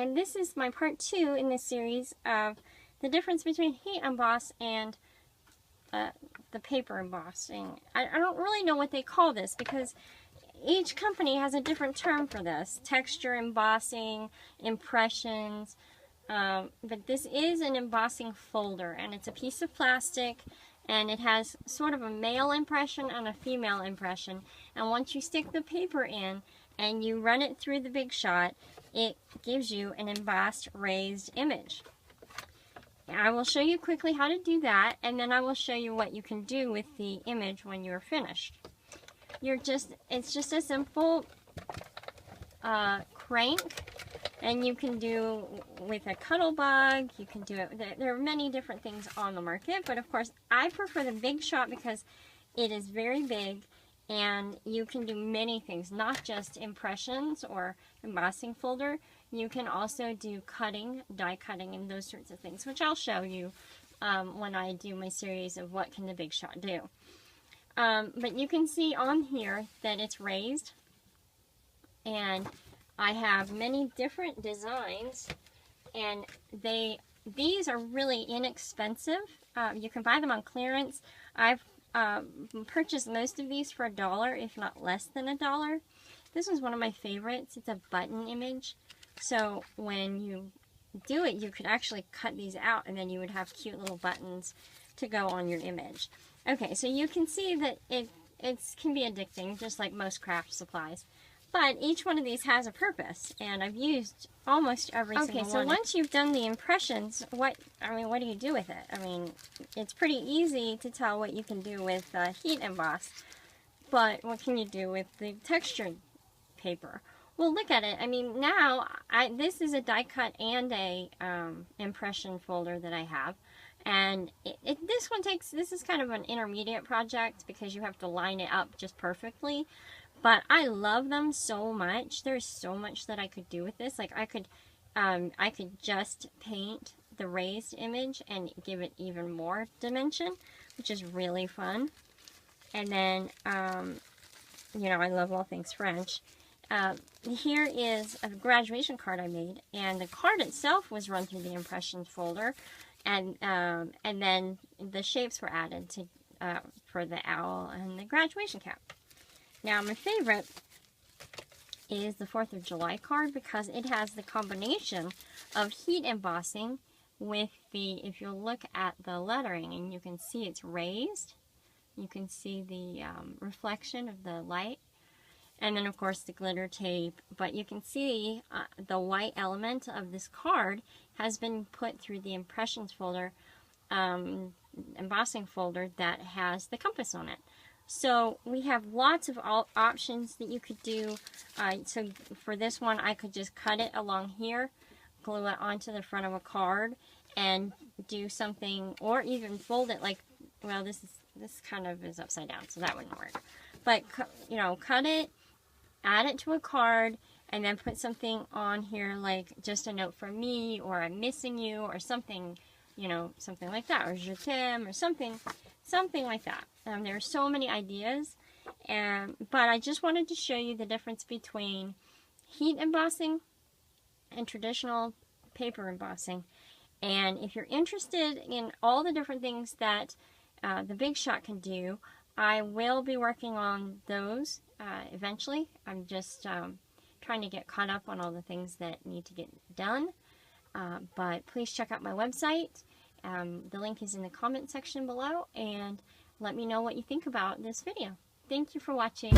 and this is my part 2 in this series of the difference between heat emboss and the paper embossing. I don't really know what they call this because each company has a different term for this. Texture embossing, impressions, but this is an embossing folder, and it's a piece of plastic, and it has sort of a male impression and a female impression. And once you stick the paper in and you run it through the Big Shot, it gives you an embossed raised image. I will show you quickly how to do that, and then I will show you what you can do with the image when you're finished. It's just a simple crank, and you can do with a cuddle bug, you can do it, there are many different things on the market, but of course I prefer the Big Shot because it is very big and you can do many things, not just impressions or embossing folder. You can also do cutting, die cutting, and those sorts of things, which I'll show you when I do my series of what can the Big Shot do. But you can see on here that it's raised, and I have many different designs, and these are really inexpensive. You can buy them on clearance. I've purchased most of these for $1, if not less than $1. This is one of my favorites. It's a button image. So when you do it, you could actually cut these out, and then you would have cute little buttons to go on your image. Okay, so you can see that it can be addicting, just like most craft supplies. But each one of these has a purpose, and I've used almost every single one. Okay, so once you've done the impressions, what do you do with it? I mean, it's pretty easy to tell what you can do with heat emboss, but what can you do with the textured paper? Well, look at it. I mean, now, this is a die cut and a impression folder that I have. And this is kind of an intermediate project because you have to line it up just perfectly. But I love them so much. There's so much that I could do with this. Like I could just paint the raised image and give it even more dimension, which is really fun. And then, you know, I love all things French. Here is a graduation card I made, and the card itself was run through the impressions folder, and then the shapes were added to for the owl and the graduation cap. Now my favorite is the 4th of July card because it has the combination of heat embossing with if you look at the lettering, and you can see it's raised, you can see the reflection of the light, and then of course the glitter tape, but you can see the white element of this card has been put through the impressions folder, embossing folder that has the compass on it. So we have lots of options that you could do. So for this one, I could just cut it along here, glue it onto the front of a card, and do something, or even fold it like, well, this kind of is upside down, so that wouldn't work. But you know, cut it, add it to a card, and then put something on here like just a note from me, or I'm missing you, or something, you know, something like that, or je t'aime, or something like that. There are so many ideas, but I just wanted to show you the difference between heat embossing and traditional paper embossing. And if you're interested in all the different things that the Big Shot can do, I will be working on those eventually. I'm just trying to get caught up on all the things that need to get done. But please check out my website. The link is in the comment section below, and let me know what you think about this video. Thank you for watching.